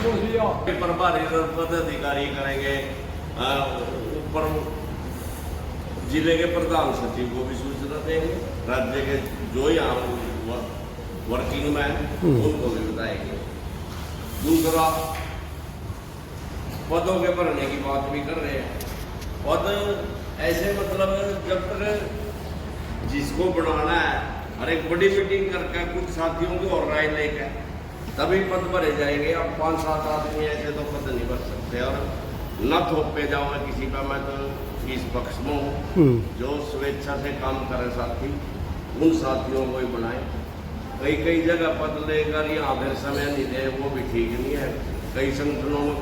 प्रभारी पदाधिकारी करेंगे, ऊपर जिले के प्रधान सचिव को भी सूचना देंगे, राज्य के जो यहाँ वर्किंग में है उनको भी बताएंगे। दूसरा, पदों के भरने की बात भी कर रहे हैं। पद ऐसे मतलब जब तक जिसको बनाना है, हर एक बड़ी मीटिंग करके कुछ साथियों की और राय लेकर तभी पद भरे जाएंगे। अब 5-7 आदमी ऐसे तो पद नहीं भर सकते। और न थोपे जाओ मैं किसी पर, मैं तो इस पक्ष में हूँ जो स्वेच्छा से काम करे साथी, उन साथियों को ही बनाए। कई जगह पद लेकर यहाँ फिर समय नहीं दे, वो भी ठीक नहीं है। कई संगठनों में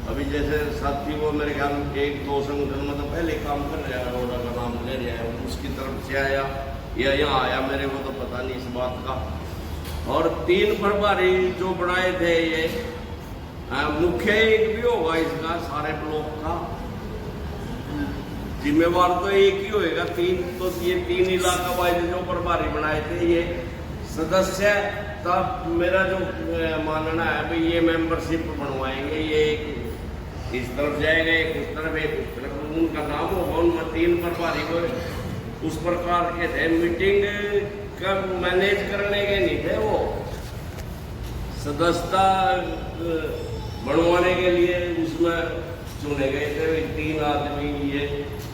अभी जैसे साथी वो मेरे ख्याल 1-2 संगठन में तो पहले काम कर रहा है, रोडा का नाम ले रहा है, उसकी तरफ से आया या यहाँ आया, मेरे को तो पता नहीं इस बात का। और 3 प्रभारी जो बनाए थे, ये मुख्य एक भी होगा इसका, सारे ब्लॉक का जिम्मेवार तो एक ही होएगा। 3 तो ये 3 इलाका वाइज जो प्रभारी बनाए थे, ये सदस्य तब मेरा जो मानना है भाई ये मेंबरशिप बनवाएंगे, ये इस तरफ जाएगा, एक उस तरफ, एक उस तरफ, उनका नाम होगा। उनमें 3 प्रभारी को उस प्रकार के थे। मीटिंग का मैनेज करने के नहीं थे, वो सदस्यता बनवाने के लिए उसमें चुने गए थे। 3 आदमी ये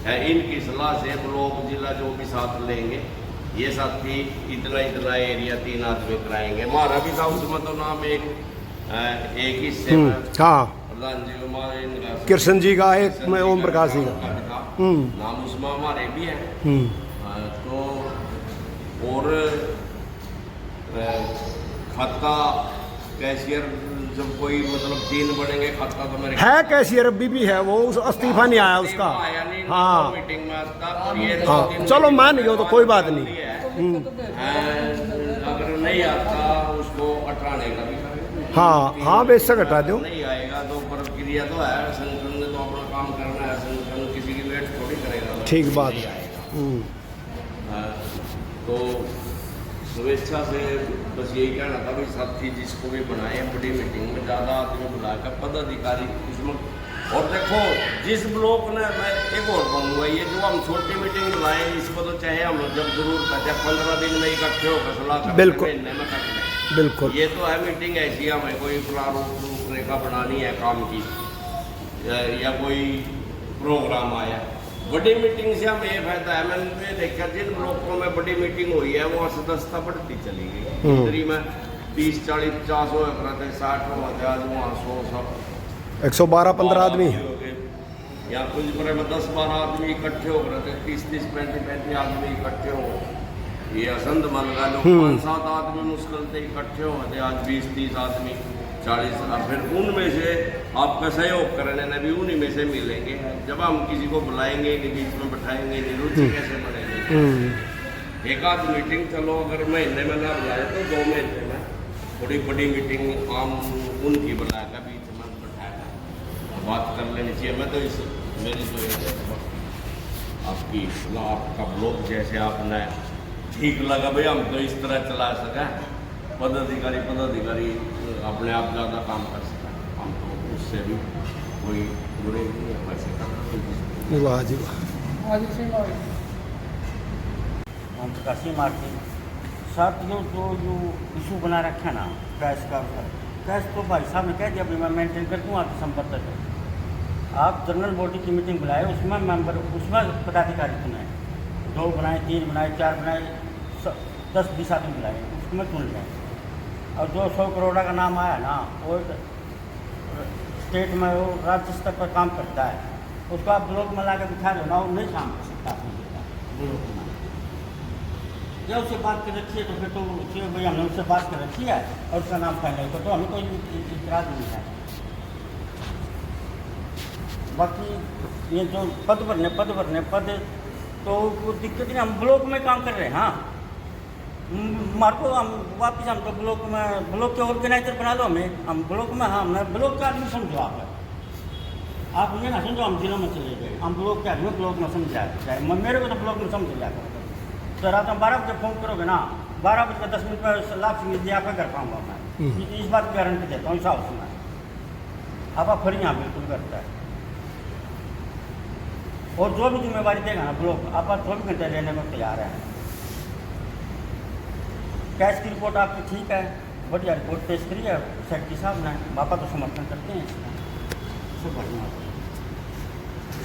है, इनकी सलाह से ब्लॉक जिला जो भी साथ लेंगे, ये साथी इतना एरिया 3 आदमी कराएंगे। हमारा भी था उसमें तो नाम एक हिस्से में प्रधान जी इनका कृष्ण जी का, एक में ओम प्रकाश जी का नाम उसमें हमारे भी है। तो और खाता कैशियर जब कोई मतलब 3 बनेंगे, खाता तो मेरे है कैशियर अभी भी है, वो उस इस्तीफा नहीं आया उसका। हाँ मीटिंग में आता, ये हाँ, चलो मान गए तो कोई बात नहीं। अगर नहीं आता उसको हटाने का भी करेंगे। हाँ बेशक हटा दो। नहीं आएगा तो प्रक्रिया तो है, संगठन ने तो अपना काम करना है, संगठन किसी की वेट थोड़ी करेगा। ठीक बात है। तो स्वेच्छा से बस यही कहना था भाई साथी जिसको भी बनाए बड़ी मीटिंग में ज़्यादा आदमी बुलाकर पदाधिकारी इसमें। और देखो जिस ब्लॉक ने, मैं एक और कहूँगा, ये जो हम छोटी मीटिंग बुलाएं इसको तो चाहे हम जब जरूरत है, चाहे 15 दिन में इकट्ठे होकर सलाह करते बिल्कुल महीने में कर लें। बिल्कुल, ये तो है मीटिंग ऐसी, हमें कोई प्रारूप रूपरेखा बनानी है काम की, या कोई प्रोग्राम आया। बड़ी मीटिंग से हमें ये फायदा है, मैंने देखा जिन ब्लॉकों में बड़ी मीटिंग हुई है वो सदस्यता बढ़ती चली गई। इधरी में 30-40-50 हो रहे थे, 60 हो गए, आज वहाँ 100 112-15 आदमी या कुछ बड़े में 10-12 आदमी इकट्ठे हो रहे थे, 30-35 आदमी इकट्ठे हो। ये असंध मन लगा लो, 5-7 आदमी मुश्किल से इकट्ठे हो गए, आज 20-30 आदमी 40। फिर उनमें से आपका सहयोग करने ने भी उन्हीं में से मिलेंगे। जब हम किसी को बुलाएंगे नहीं, बीच में बैठाएंगे नहीं, रुचि कैसे बढ़ेगी। एक आध मीटिंग चलो अगर महीने में ना बुलाए तो 2 महीने में थोड़ी बड़ी मीटिंग आम उनकी बुलाएगा, बीच में बैठाएगा, बात कर लेनी चाहिए। मैं तो इस मेरी तो आपकी आपका ब्लॉग जैसे आपने ठीक लगा भाई, हम तो इस तरह चला सका, पदाधिकारी अपने आप ज़्यादा काम कर सका, हम तो उससे भी कोई बुरे नहीं है वैसे करना। वाह जी वाह। हम प्रकाशी मारते साथियों जो इशू बना रखा है ना कैश का, कैश तो भाई साहब ने कह दिया मैं मेंटेन कर दूँ आपकी संपत्ति तक। आप जनरल बॉडी की मीटिंग बुलाए, उसमें मेंबर, उसमें पदाधिकारी चुनाए, 2 बनाए, 3 बनाए, 4 बनाए, 10-20 आदमी बुलाए, उसमें चुन लें। और जो 100 करोड़ का नाम आया ना, वो स्टेट में वो राज्य स्तर पर काम करता है, उसको आप ब्लॉक में ला के बिठा दो ना, वो नहीं काम कर सकता ब्लॉक में। या उससे बात कर रखी है तो फिर तो भाई हमने उससे बात कर रखी है और उसका नाम फाइनल कर, तो हमें कोई इतराज़ नहीं है। बाकी ये जो पद भरने तो वो दिक्कत नहीं, हम ब्लॉक में काम कर रहे हैं। हाँ मार को हम वापस हम तो ब्लॉक के ऑर्गेनाइजर बना लो हमें, हम ब्लॉक में, हाँ मैं ब्लॉक के आदमी समझो आप उन्हें ना समझो हम जिलों में चले गए, हम ब्लॉक के आदमी ब्लॉक में समझा जाए, मेरे को तो ब्लॉक में समझ जाएगा। तो रात में 12 बजे फ़ोन करोगे ना, 12 बजे 10 मिनट पर लाभ से आपका कर पाऊँगा मैं, इस बात की गारंटी देता हूँ। साहब सुना आपा फिर यहाँ बिल्कुल करता है। और जो भी जिम्मेवारी देगा ना ब्लॉक, आपा 24 घंटे लेने को तैयार है। कैश की रिपोर्ट आपकी ठीक है, बढ़िया रिपोर्ट पेश करी है सेक्रेटरी साहब ने, बापा तो समर्थन करते हैं इसका, सब बढ़िया।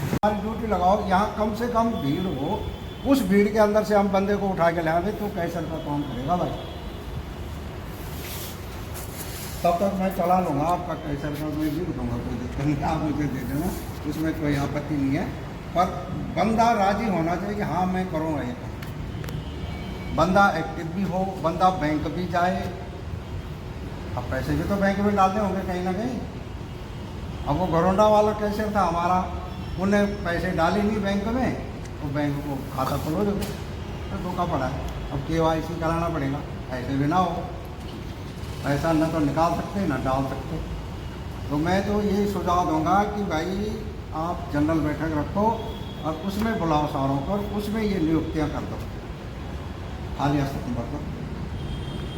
हमारी ड्यूटी लगाओ, यहाँ कम से कम भीड़ हो, उस भीड़ के अंदर से हम बंदे को उठा के लाए तो कैसे का काम करेगा भाई। तब तक मैं चला लूँगा आपका कैसर का, मैं भी दूँगा, कोई दिक्कत नहीं, आप मुझे दे देना, उसमें कोई आपत्ति नहीं है। पर बंदा राजी होना चाहिए कि हाँ मैं करूँगा ये काम। बंदा एक्टिव भी हो, बंदा बैंक भी जाए। अब पैसे भी तो बैंक में डालते होंगे कहीं ना कहीं। अब वो घरोंडा वाला कैसे था हमारा, उन्हें पैसे डाले नहीं बैंक में, तो बैंक को खाता खोलो जो तो धोखा पड़ा है। अब KYC कराना पड़ेगा, ऐसे भी ना हो, पैसा न तो निकाल सकते ना डाल सकते। तो मैं तो यही सुझाव दूंगा कि भाई आप जनरल बैठक रखो और उसमें बुलाओ सारों पर, उसमें ये नियुक्तियाँ कर दो, खाली स्थान भर दो।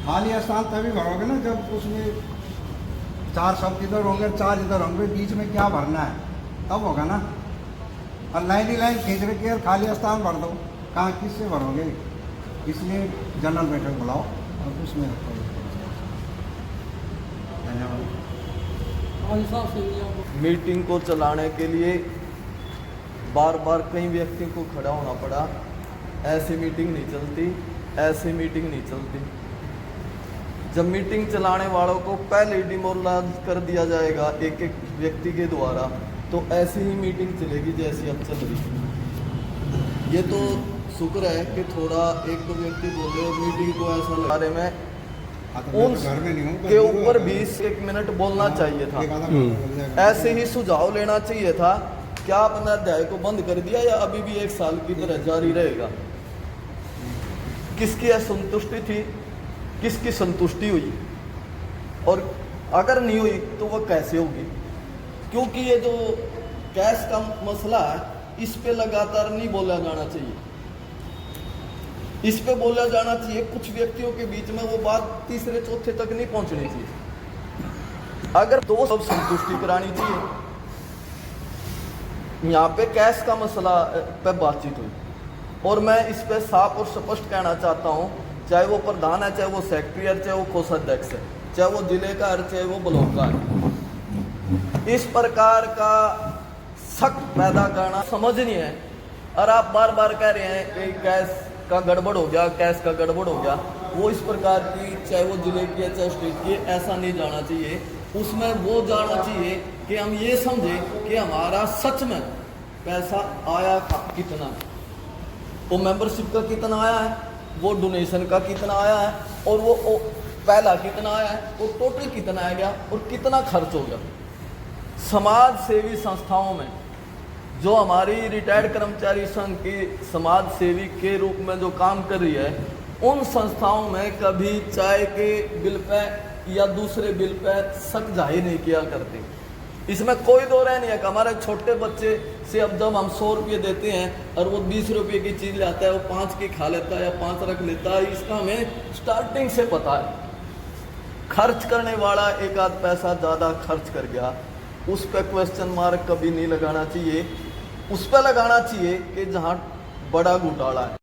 खाली स्थान तभी भरोगे ना जब उसमें 4 शब्द इधर होंगे, 4 इधर होंगे, बीच में क्या भरना है तब होगा ना। और लाइन ही लाइन खींच रखी और खाली स्थान भर दो, कहाँ किससे भरोगे। इसलिए जनरल बैठक बुलाओ और उसमें रखो। धन्यवाद। मीटिंग को चलाने के लिए बार बार कई व्यक्ति को खड़ा होना पड़ा। ऐसी मीटिंग नहीं चलती, ऐसी मीटिंग नहीं चलती। जब मीटिंग चलाने वालों को पहले डिमोरलाइज कर दिया जाएगा एक एक व्यक्ति के द्वारा, तो ऐसी ही मीटिंग चलेगी जैसी अब चल रही। ये तो शुक्र है कि थोड़ा एक दो व्यक्ति बोले मीटिंग को ऐसा बारे में उन के ऊपर 20 मिनट बोलना चाहिए था। ऐसे ही सुझाव लेना चाहिए था। क्या आपने अध्याय को बंद कर दिया या अभी भी 1 साल की तरह जारी रहेगा? किसकी असंतुष्टि थी, किसकी संतुष्टि हुई, और अगर नहीं हुई तो वह कैसे होगी? क्योंकि ये जो कैश का मसला है, इस पे लगातार नहीं बोला जाना चाहिए। इस पे बोला जाना चाहिए, कुछ व्यक्तियों के बीच में वो बात तीसरे चौथे तक नहीं पहुंचनी चाहिए। अगर तो सब संतुष्टि करानी चाहिए। यहाँ पे कैश का मसला पे बातचीत हुई और मैं इस पे साफ और स्पष्ट कहना चाहता हूँ, चाहे वो प्रधान है, चाहे वो सेक्रेटरी है, चाहे वो कोषाध्यक्ष है, चाहे वो जिले का है, चाहे वो ब्लॉक का है, इस प्रकार का शक पैदा करना समझ नहीं है। और आप बार बार कह रहे हैं कि कैश का गड़बड़ हो गया, कैश का गड़बड़ हो गया, वो इस प्रकार की, चाहे वो जिले की है चाहे स्टेट की, ऐसा नहीं जाना चाहिए। उसमें वो जाना चाहिए कि हम ये समझें कि हमारा सच में पैसा आया कितना, वो मेंबरशिप का कितना आया है, वो डोनेशन का कितना आया है, और वो पहला कितना आया है, वो टोटल कितना आ गया और कितना खर्च हो गया। समाज सेवी संस्थाओं में जो हमारी रिटायर्ड कर्मचारी संघ की समाज सेवी के रूप में जो काम कर रही है, उन संस्थाओं में कभी चाय के बिल पे या दूसरे बिल पे शक जाहिर नहीं किया करते। इसमें कोई दो राय नहीं है कि हमारे छोटे बच्चे से अब जब हम 100 रुपये देते हैं और वो 20 रुपये की चीज़ लाता है, वो 5 की खा लेता है या 5 रख लेता है, इसका हमें स्टार्टिंग से पता है। खर्च करने वाला एक आध पैसा ज़्यादा खर्च कर गया, उस पर क्वेश्चन मार्क कभी नहीं लगाना चाहिए। उस पर लगाना चाहिए कि जहाँ बड़ा घोटाला है।